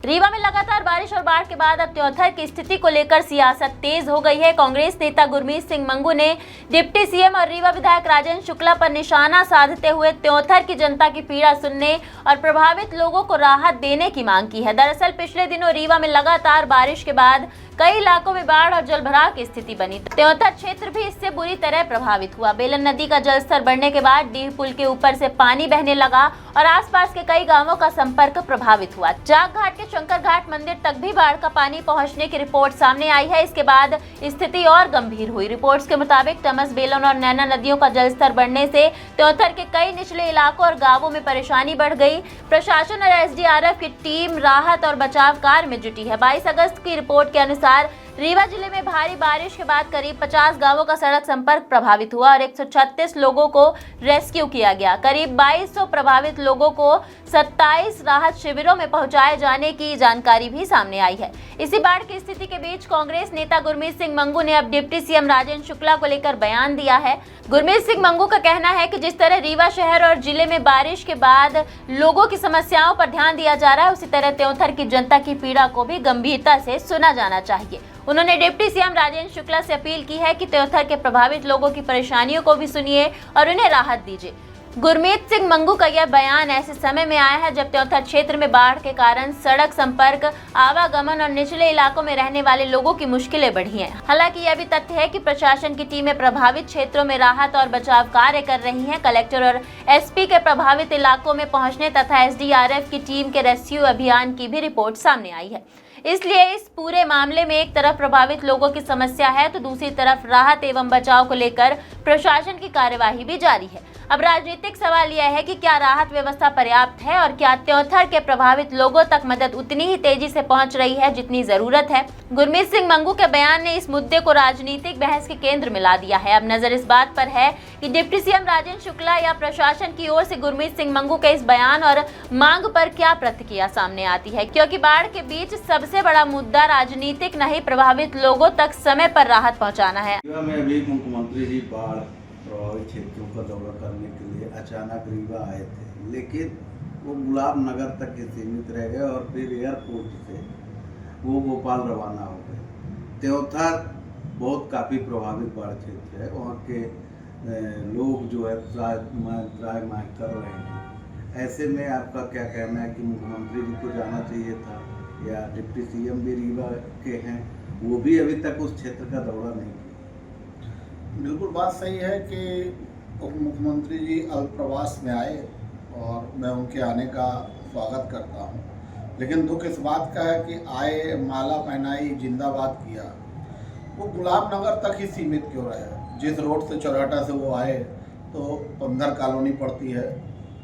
रीवा में लगातार बारिश और बाढ़ के बाद अब त्योंथर की स्थिति को लेकर सियासत तेज हो गई है। कांग्रेस नेता गुरमीत सिंह मंगू ने डिप्टी सीएम और रीवा विधायक राजेंद्र शुक्ला पर निशाना साधते हुए त्योंथर की जनता की पीड़ा सुनने और प्रभावित लोगों को राहत देने की मांग की है। दरअसल पिछले दिनों रीवा में लगातार बारिश के बाद कई इलाकों में बाढ़ और जलभराव की स्थिति बनी। त्योंथर क्षेत्र भी इससे बुरी तरह प्रभावित हुआ। बेलन नदी का जलस्तर बढ़ने के बाद डीह पुल के ऊपर से पानी बहने लगा और आसपास के कई गांवों का संपर्क प्रभावित हुआ। जाग घाट के शंकर घाट मंदिर तक भी बाढ़ का पानी पहुंचने की रिपोर्ट सामने आई है। इसके बाद स्थिति और गंभीर हुई। रिपोर्ट्स के मुताबिक टमस, बेलन और नैना नदियों का जलस्तर बढ़ने से त्योंथर के कई निचले इलाकों और गांवों में परेशानी बढ़ गई। प्रशासन और एसडीआरएफ की टीम राहत और बचाव कार्य में जुटी है। 22 अगस्त की रिपोर्ट के अनुसार रीवा जिले में भारी बारिश के बाद करीब 50 गांवों का सड़क संपर्क प्रभावित हुआ और 136 लोगों को रेस्क्यू किया गया। करीब 2200 प्रभावित लोगों को 27 राहत शिविरों में पहुंचाए जाने की जानकारी भी सामने आई है। इसी बाढ़ की स्थिति के बीच कांग्रेस नेता गुरमीत सिंह मंगू ने अब डिप्टी सीएम राजेंद्र शुक्ला को लेकर बयान दिया है। गुरमीत सिंह मंगू का कहना है कि जिस तरह रीवा शहर और जिले में बारिश के बाद लोगों की समस्याओं पर ध्यान दिया जा रहा है, उसी तरह त्योंथर की जनता की पीड़ा को भी गंभीरता से सुना जाना चाहिए। उन्होंने डिप्टी सीएम राजेंद्र शुक्ला से अपील की है कि त्योंथर के प्रभावित लोगों की परेशानियों को भी सुनिए और उन्हें राहत दीजिए। गुरमीत सिंह मंगू का यह बयान ऐसे समय में आया है जब त्योंथर क्षेत्र में बाढ़ के कारण सड़क संपर्क, आवागमन और निचले इलाकों में रहने वाले लोगों की मुश्किलें बढ़ी हैं। हालांकि यह भी तथ्य है कि प्रशासन की टीमें प्रभावित क्षेत्रों में राहत और बचाव कार्य कर रही हैं। कलेक्टर और एसपी के प्रभावित इलाकों में पहुंचने तथा एसडीआरएफ की टीम के रेस्क्यू अभियान की भी रिपोर्ट सामने आई है। इसलिए इस पूरे मामले में एक तरफ प्रभावित लोगों की समस्या है तो दूसरी तरफ राहत एवं बचाव को लेकर प्रशासन की कार्यवाही भी जारी है। अब राजनीतिक सवाल यह है कि क्या राहत व्यवस्था पर्याप्त है और क्या त्योंथर के प्रभावित लोगों तक मदद उतनी ही तेजी से पहुंच रही है जितनी जरूरत है। गुरमीत सिंह मंगू के बयान ने इस मुद्दे को राजनीतिक बहस के केंद्र में ला दिया है। अब नजर इस बात पर है कि डिप्टी सीएम राजेंद्र शुक्ला या प्रशासन की ओर से गुरमीत सिंह मंगू के इस बयान और मांग पर क्या प्रतिक्रिया सामने आती है, क्योंकि बाढ़ के बीच सबसे बड़ा मुद्दा राजनीतिक नहीं, प्रभावित लोगों तक समय पर राहत पहुँचाना है। अभी मुख्यमंत्री जी बाढ़ प्रभावित क्षेत्रों का दौरा करने के लिए अचानक रीवा आए थे, लेकिन वो गुलाब नगर तक ही सीमित रह गए और फिर एयरपोर्ट से वो भोपाल रवाना हो गए। त्योंथर बहुत काफ़ी प्रभावित बाढ़ क्षेत्र है। वहाँ के लोग जो है त्राय माय कर रहे हैं। ऐसे में आपका क्या कहना है कि मुख्यमंत्री जी को जाना चाहिए था या डिप्टी सीएम भी रीवा के हैं, वो भी अभी तक उस क्षेत्र का दौरा नहीं किया? बिल्कुल बात सही है कि उप मुख्यमंत्री जी अल्प प्रवास में आए और मैं उनके आने का स्वागत करता हूं, लेकिन दुख इस बात का है कि आए, माला पहनाई, जिंदाबाद किया, वो गुलाब नगर तक ही सीमित क्यों रहे। जिस रोड से चौराटा से वो आए तो पंधर कॉलोनी पड़ती है,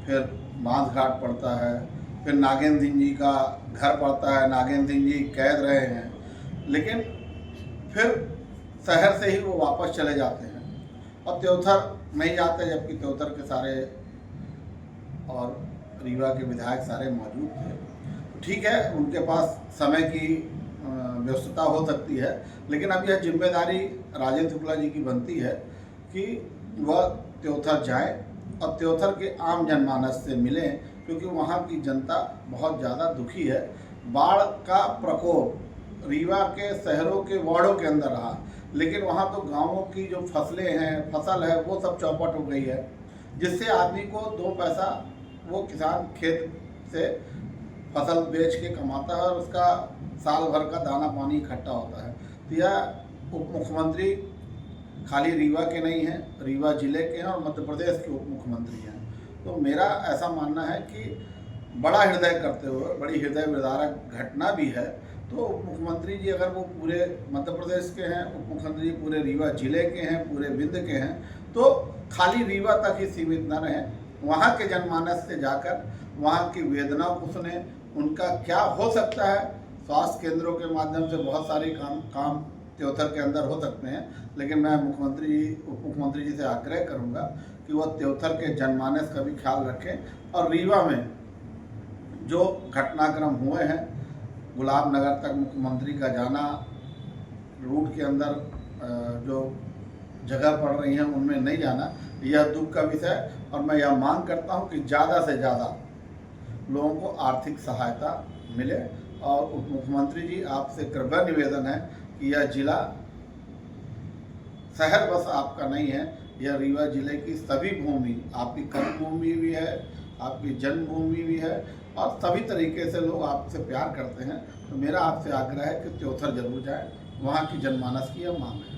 फिर बांस घाट पड़ता है, फिर नागेंद्र सिंह जी का घर पड़ता है, नागेंद्र सिंह जी कैद रहे हैं, लेकिन फिर शहर से ही वो वापस चले जाते हैं और त्योंथर नहीं जाते, जबकि त्योंथर के सारे और रीवा के विधायक सारे मौजूद थे। ठीक है, उनके पास समय की व्यस्तता हो सकती है, लेकिन अब यह जिम्मेदारी राजेंद्र शुक्ला जी की बनती है कि वह त्योंथर जाए और त्योंथर के आम जनमानस से मिलें, क्योंकि वहाँ की जनता बहुत ज़्यादा दुखी है। बाढ़ का प्रकोप रीवा के शहरों के वार्डों के अंदर रहा, लेकिन वहाँ तो गांवों की जो फसलें हैं, फसल है, वो सब चौपट हो गई है, जिससे आदमी को दो पैसा वो किसान खेत से फसल बेच के कमाता है और उसका साल भर का दाना पानी इकट्ठा होता है। तो यह उप मुख्यमंत्री खाली रीवा के नहीं हैं, रीवा जिले के हैं और मध्य प्रदेश के उप मुख्यमंत्री हैं। तो मेरा ऐसा मानना है कि बड़ा हृदय करते हुए, बड़ी हृदय विदारक घटना भी है, तो उप मुख्यमंत्री जी अगर वो पूरे मध्य प्रदेश के हैं, उप मुख्यमंत्री जी पूरे रीवा जिले के हैं, पूरे विंध्य के हैं, तो खाली रीवा तक ही सीमित न रहें, वहाँ के जनमानस से जाकर वहाँ की वेदनाओं को सुने, उनका क्या हो सकता है। स्वास्थ्य केंद्रों के माध्यम से बहुत सारे काम त्योंथर के अंदर हो सकते हैं, लेकिन मैं उप मुख्यमंत्री जी से आग्रह करूँगा कि वह त्योंथर के जनमानस का भी ख्याल रखें और रीवा में जो घटनाक्रम हुए हैं, गुलाब नगर तक मुख्यमंत्री का जाना, रूट के अंदर जो जगह पड़ रही हैं उनमें नहीं जाना, यह दुख का विषय है। और मैं यह मांग करता हूं कि ज़्यादा से ज़्यादा लोगों को आर्थिक सहायता मिले और उप मुख्यमंत्री जी आपसे कृपया निवेदन है कि यह जिला शहर बस आपका नहीं है, यह रीवा जिले की सभी भूमि आपकी कर्मभूमि भी है, आपकी जन्मभूमि भी है और सभी तरीके से लोग आपसे प्यार करते हैं। तो मेरा आपसे आग्रह है कि त्योथर जरूर जाएं, वहाँ की जनमानस की यह मांग है।